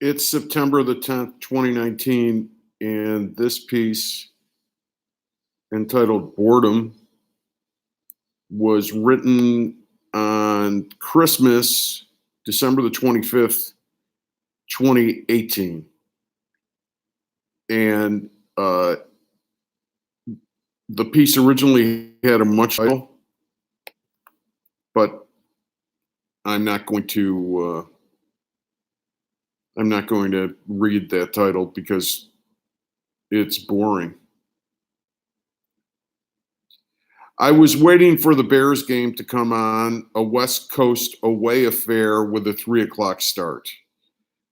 It's September the 10th, 2019, and this piece entitled Boredom was written on Christmas, December the 25th, 2018. And the piece originally had a much title, but I'm not going to read that title because it's boring. I was waiting for the Bears game to come on, a West Coast away affair with a 3 o'clock start.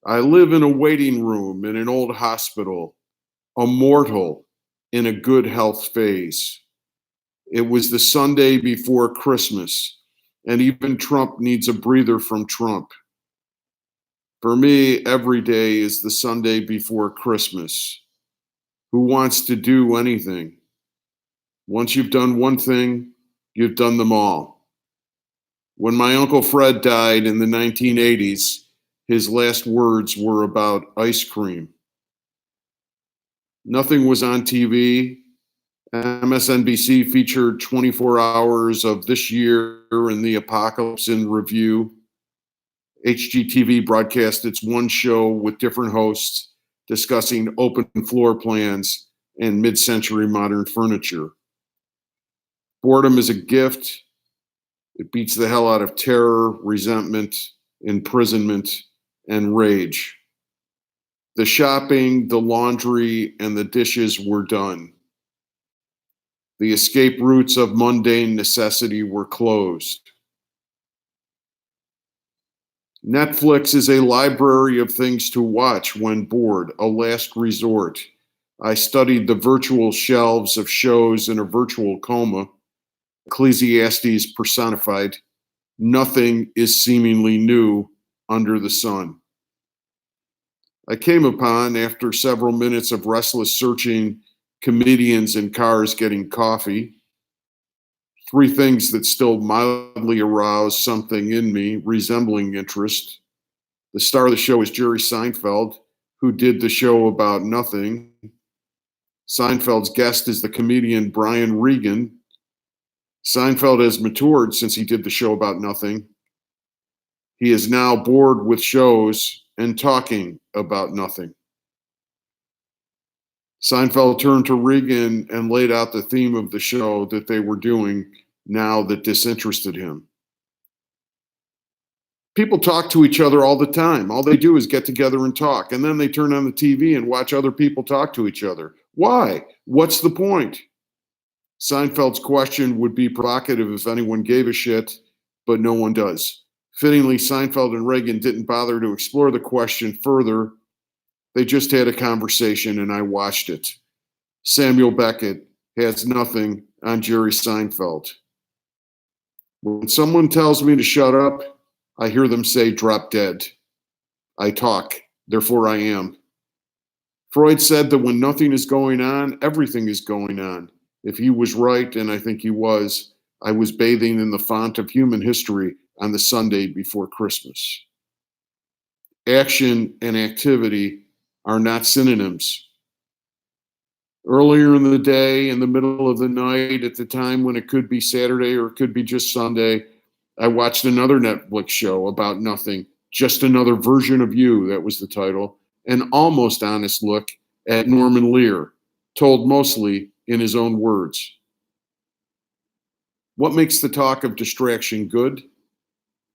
I live in a waiting room in an old hospital, a mortal in a good health phase. It was the Sunday before Christmas, and even Trump needs a breather from Trump. For me, every day is the Sunday before Christmas. Who wants to do anything? Once you've done one thing, you've done them all. When my Uncle Fred died in the 1980s, his last words were about ice cream. Nothing was on TV. MSNBC featured 24 hours of This Year in the Apocalypse in Review. HGTV broadcast its one show with different hosts discussing open floor plans and mid-century modern furniture. Boredom is a gift. It beats the hell out of terror, resentment, imprisonment, and rage. The shopping, the laundry, and the dishes were done. The escape routes of mundane necessity were closed. Netflix is a library of things to watch when bored, a last resort. I studied the virtual shelves of shows in a virtual coma. Ecclesiastes personified. Nothing is seemingly new under the sun. I came upon, after several minutes of restless searching, comedians in cars getting coffee. Three things that still mildly arouse something in me, resembling interest. The star of the show is Jerry Seinfeld, who did the show about nothing. Seinfeld's guest is the comedian Brian Regan. Seinfeld has matured since he did the show about nothing. He is now bored with shows and talking about nothing. Seinfeld turned to Regan and laid out the theme of the show that they were doing now that disinterested him. People talk to each other all the time. All they do is get together and talk, and then they turn on the TV and watch other people talk to each other. Why? What's the point? Seinfeld's question would be provocative if anyone gave a shit, but no one does. Fittingly, Seinfeld and Reagan didn't bother to explore the question further. They just had a conversation, and I watched it. Samuel Beckett has nothing on Jerry Seinfeld. When someone tells me to shut up, I hear them say, drop dead. I talk, therefore I am. Freud said that when nothing is going on, everything is going on. If he was right, and I think he was, I was bathing in the font of human history on the Sunday before Christmas. Action and activity are not synonyms. Earlier in the day, in the middle of the night, at the time when it could be Saturday or it could be just Sunday, I watched another Netflix show about nothing, Just Another Version of You, that was the title, an almost honest look at Norman Lear, told mostly in his own words. What makes the talk of distraction good?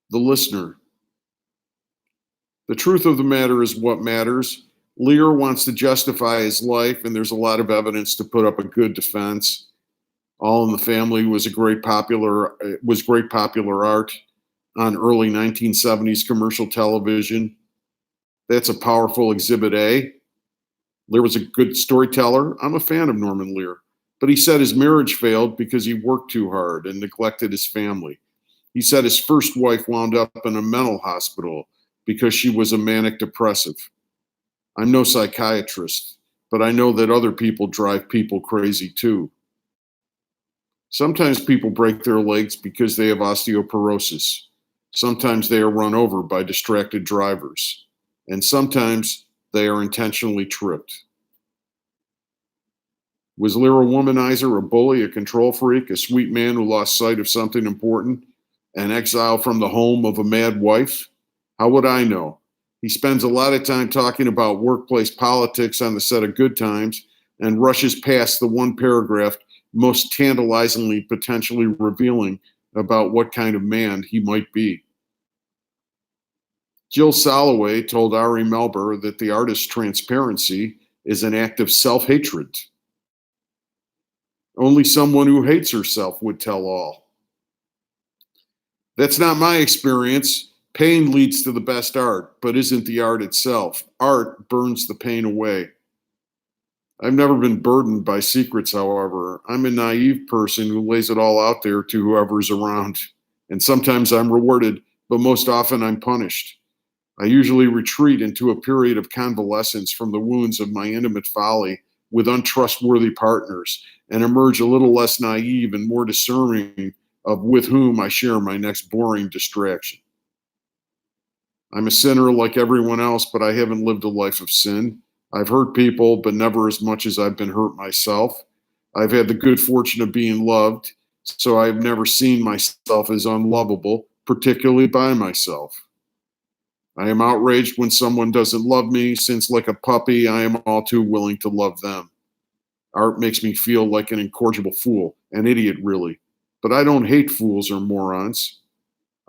The listener. The truth of the matter is what matters. Lear wants to justify his life, and there's a lot of evidence to put up a good defense. All in the Family was great popular art on early 1970s commercial television. That's a powerful exhibit A. Lear was a good storyteller. I'm a fan of Norman Lear, but he said his marriage failed because he worked too hard and neglected his family. He said his first wife wound up in a mental hospital because she was a manic depressive. I'm no psychiatrist, but I know that other people drive people crazy too. Sometimes people break their legs because they have osteoporosis. Sometimes they are run over by distracted drivers. and sometimes they are intentionally tripped. Was Lear a womanizer, a bully, a control freak, a sweet man who lost sight of something important, an exile from the home of a mad wife? How would I know? He spends a lot of time talking about workplace politics on the set of Good Times and rushes past the one paragraph most tantalizingly potentially revealing about what kind of man he might be. Jill Soloway told Ari Melber that the artist's transparency is an act of self-hatred. Only someone who hates herself would tell all. That's not my experience. Pain leads to the best art, but isn't the art itself. Art burns the pain away. I've never been burdened by secrets, however. I'm a naive person who lays it all out there to whoever's around. And sometimes I'm rewarded, but most often I'm punished. I usually retreat into a period of convalescence from the wounds of my intimate folly with untrustworthy partners and emerge a little less naive and more discerning of with whom I share my next boring distraction. I'm a sinner like everyone else, but I haven't lived a life of sin. I've hurt people, but never as much as I've been hurt myself. I've had the good fortune of being loved, so I've never seen myself as unlovable, particularly by myself. I am outraged when someone doesn't love me, since like a puppy, I am all too willing to love them. Art makes me feel like an incorrigible fool, an idiot really. But I don't hate fools or morons.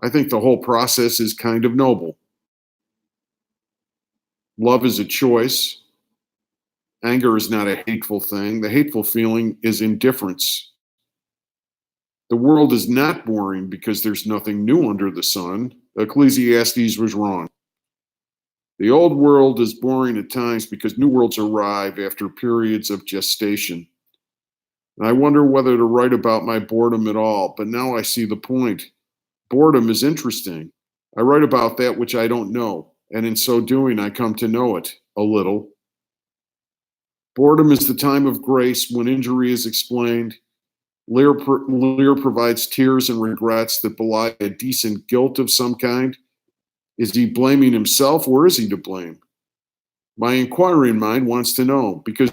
I think the whole process is kind of noble. Love is a choice. Anger is not a hateful thing. The hateful feeling is indifference. The world is not boring because there's nothing new under the sun. Ecclesiastes was wrong. The old world is boring at times because new worlds arrive after periods of gestation. And I wonder whether to write about my boredom at all, but now I see the point. Boredom is interesting. I write about that which I don't know, and in so doing, I come to know it a little. Boredom is the time of grace when injury is explained. Lear provides tears and regrets that belie a decent guilt of some kind. Is he blaming himself or is he to blame? My inquiring mind wants to know because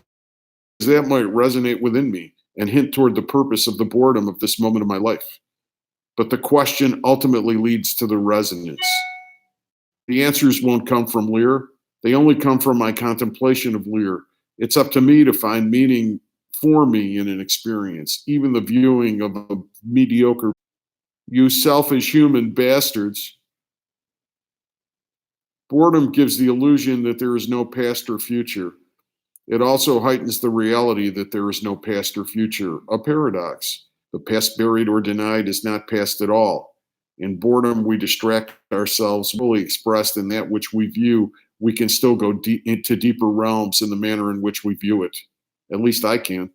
that might resonate within me and hint toward the purpose of the boredom of this moment of my life. But the question ultimately leads to the resonance. The answers won't come from Lear. They only come from my contemplation of Lear. It's up to me to find meaning for me in an experience, even the viewing of a mediocre. You selfish human bastards. Boredom gives the illusion that there is no past or future. It also heightens the reality that there is no past or future, a paradox. The past buried or denied is not past at all. In boredom, we distract ourselves, fully expressed in that which we view. We can still go into deeper realms in the manner in which we view it. At least I can.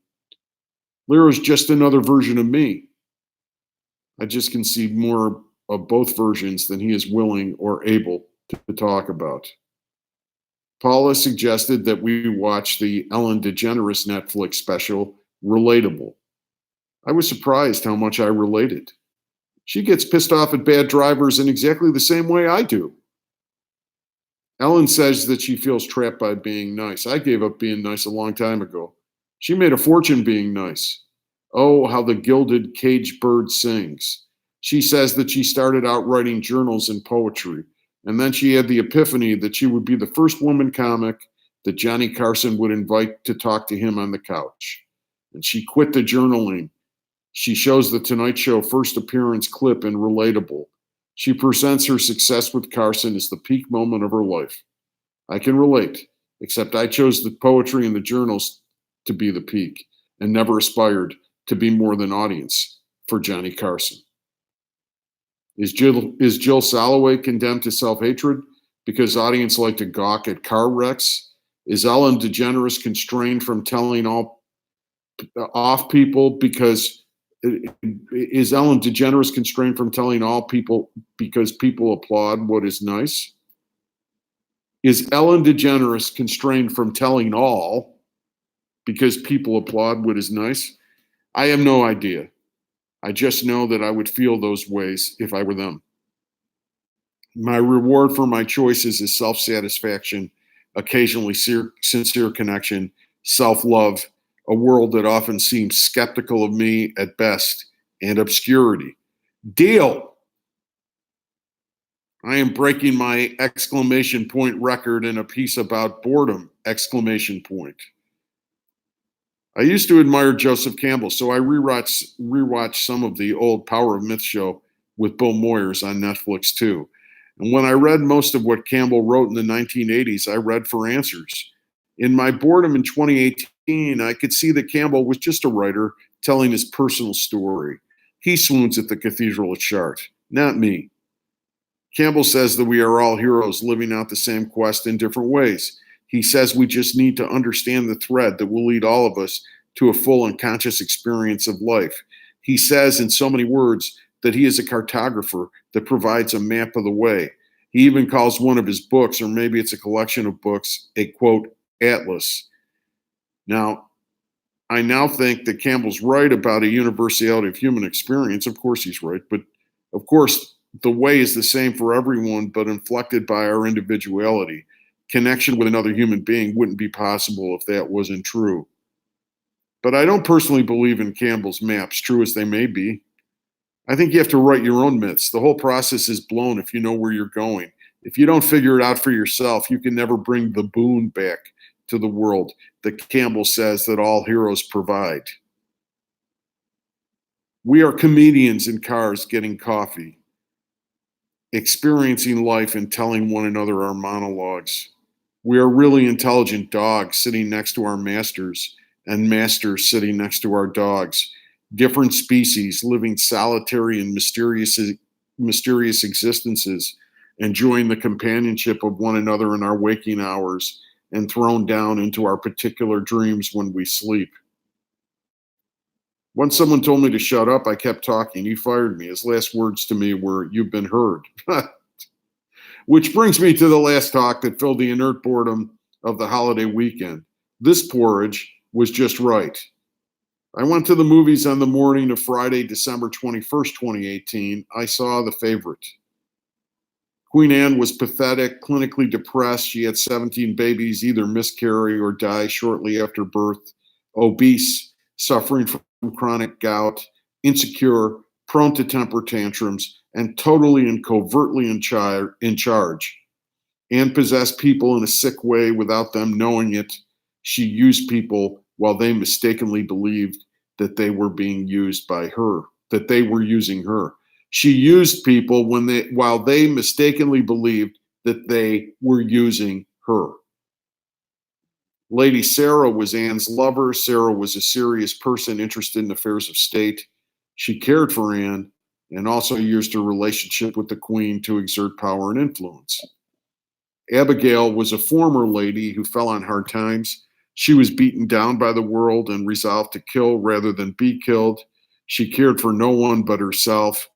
Lear is just another version of me. I just can see more of both versions than he is willing or able to talk about. Paula suggested that we watch the Ellen DeGeneres Netflix special, Relatable. I was surprised how much I related. She gets pissed off at bad drivers in exactly the same way I do. Ellen says that she feels trapped by being nice. I gave up being nice a long time ago. She made a fortune being nice. Oh, how the gilded caged bird sings. She says that she started out writing journals and poetry, and then she had the epiphany that she would be the first woman comic that Johnny Carson would invite to talk to him on the couch. And she quit the journaling. She shows the Tonight Show first appearance clip in Relatable. She presents her success with Carson as the peak moment of her life. I can relate, except I chose the poetry and the journals to be the peak and never aspired to be more than audience for Johnny Carson. Is Jill Soloway condemned to self-hatred because audience like to gawk at car wrecks? Is Ellen DeGeneres constrained from telling all off people because is Ellen DeGeneres constrained from telling all people because people applaud what is nice? Is Ellen DeGeneres constrained from telling all because people applaud what is nice? I have no idea. I just know that I would feel those ways if I were them. My reward for my choices is self satisfaction, occasionally sincere connection, self love, a world that often seems skeptical of me at best, and obscurity. Deal! I am breaking my exclamation point record in a piece about boredom! Exclamation point. I used to admire Joseph Campbell, so I rewatched some of the old Power of Myth show with Bill Moyers on Netflix too. And when I read most of what Campbell wrote in the 1980s, I read for answers. In my boredom in 2018, I could see that Campbell was just a writer telling his personal story. He swoons at the Cathedral at Chartres, not me. Campbell says that we are all heroes living out the same quest in different ways. He says we just need to understand the thread that will lead all of us to a full and conscious experience of life. He says, in so many words, that he is a cartographer that provides a map of the way. He even calls one of his books, or maybe it's a collection of books, a quote, atlas. Now, I now think that Campbell's right about a universality of human experience. Of course, he's right. But of course, the way is the same for everyone, but inflected by our individuality. Connection with another human being wouldn't be possible if that wasn't true. But I don't personally believe in Campbell's maps, true as they may be. I think you have to write your own myths. The whole process is blown if you know where you're going. If you don't figure it out for yourself, you can never bring the boon back to the world that Campbell says that all heroes provide. We are comedians in cars getting coffee, experiencing life and telling one another our monologues. We are really intelligent dogs sitting next to our masters and masters sitting next to our dogs. Different species living solitary and mysterious existences, enjoying the companionship of one another in our waking hours and thrown down into our particular dreams when we sleep. Once someone told me to shut up, I kept talking. He fired me. His last words to me were, "You've been heard." Which brings me to the last talk that filled the inert boredom of the holiday weekend. This porridge was just right. I went to the movies on the morning of Friday, December 21st, 2018. I saw The Favorite. Queen Anne was pathetic, clinically depressed. She had 17 babies either miscarry or die shortly after birth, obese, suffering from chronic gout, insecure, prone to temper tantrums, and totally and covertly in charge. Anne possessed people in a sick way without them knowing it. She used people while they mistakenly believed that they were being used by her, that they were using her. She used people while they mistakenly believed that they were using her. Lady Sarah was Anne's lover. Sarah was a serious person interested in affairs of state. She cared for Anne and also used her relationship with the queen to exert power and influence. Abigail was a former lady who fell on hard times. She was beaten down by the world and resolved to kill rather than be killed. She cared for no one but herself.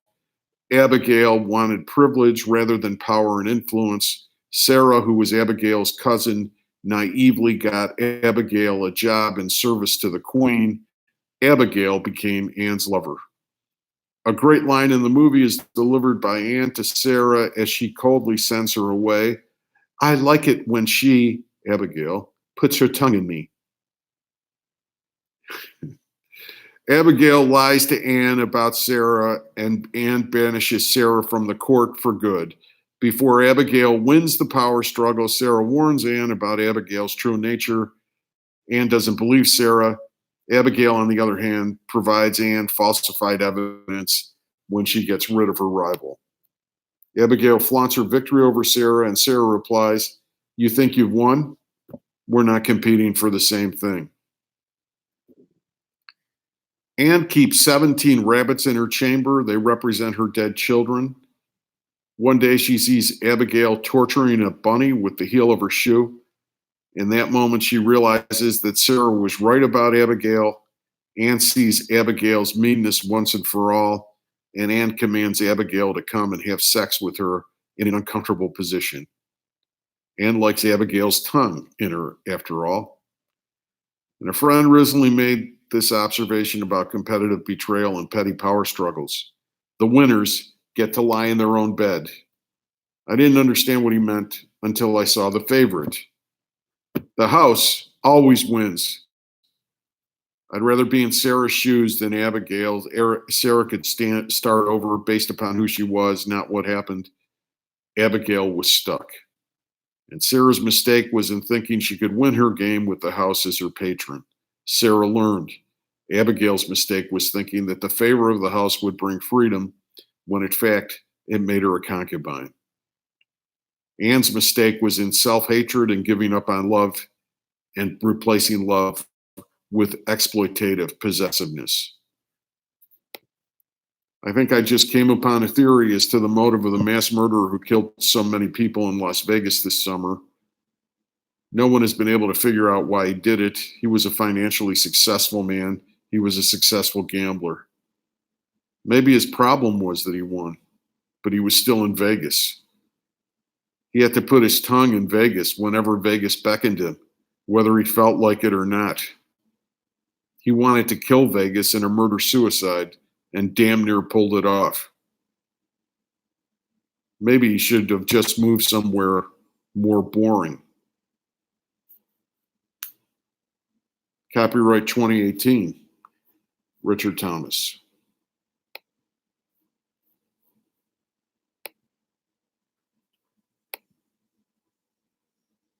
Abigail wanted privilege rather than power and influence. Sarah, who was Abigail's cousin, naively got Abigail a job in service to the queen. Abigail became Anne's lover. A great line in the movie is delivered by Anne to Sarah as she coldly sends her away. "I like it when she," Abigail, "puts her tongue in me." Abigail lies to Anne about Sarah, and Anne banishes Sarah from the court for good. Before Abigail wins the power struggle, Sarah warns Anne about Abigail's true nature. Anne doesn't believe Sarah. Abigail, on the other hand, provides Anne falsified evidence when she gets rid of her rival. Abigail flaunts her victory over Sarah, and Sarah replies, "You think you've won? We're not competing for the same thing." Anne keeps 17 rabbits in her chamber. They represent her dead children. One day she sees Abigail torturing a bunny with the heel of her shoe. In that moment, she realizes that Sarah was right about Abigail. Anne sees Abigail's meanness once and for all, and Anne commands Abigail to come and have sex with her in an uncomfortable position. Anne likes Abigail's tongue in her, after all. And a friend recently made this observation about competitive betrayal and petty power struggles. The winners get to lie in their own bed. I didn't understand what he meant until I saw The Favorite. The house always wins. I'd rather be in Sarah's shoes than Abigail's. Sarah could start over based upon who she was, not what happened. Abigail was stuck. And Sarah's mistake was in thinking she could win her game with the house as her patron. Sarah learned. Abigail's mistake was thinking that the favor of the house would bring freedom, when in fact it made her a concubine. Anne's mistake was in self hatred and giving up on love and replacing love with exploitative possessiveness. I think I just came upon a theory as to the motive of the mass murderer who killed so many people in Las Vegas this summer. No one has been able to figure out why he did it. He was a financially successful man. He was a successful gambler. Maybe his problem was that he won, but he was still in Vegas. He had to put his tongue in Vegas whenever Vegas beckoned him, whether he felt like it or not. He wanted to kill Vegas in a murder-suicide and damn near pulled it off. Maybe he should have just moved somewhere more boring. Copyright 2018, Richard Thomas.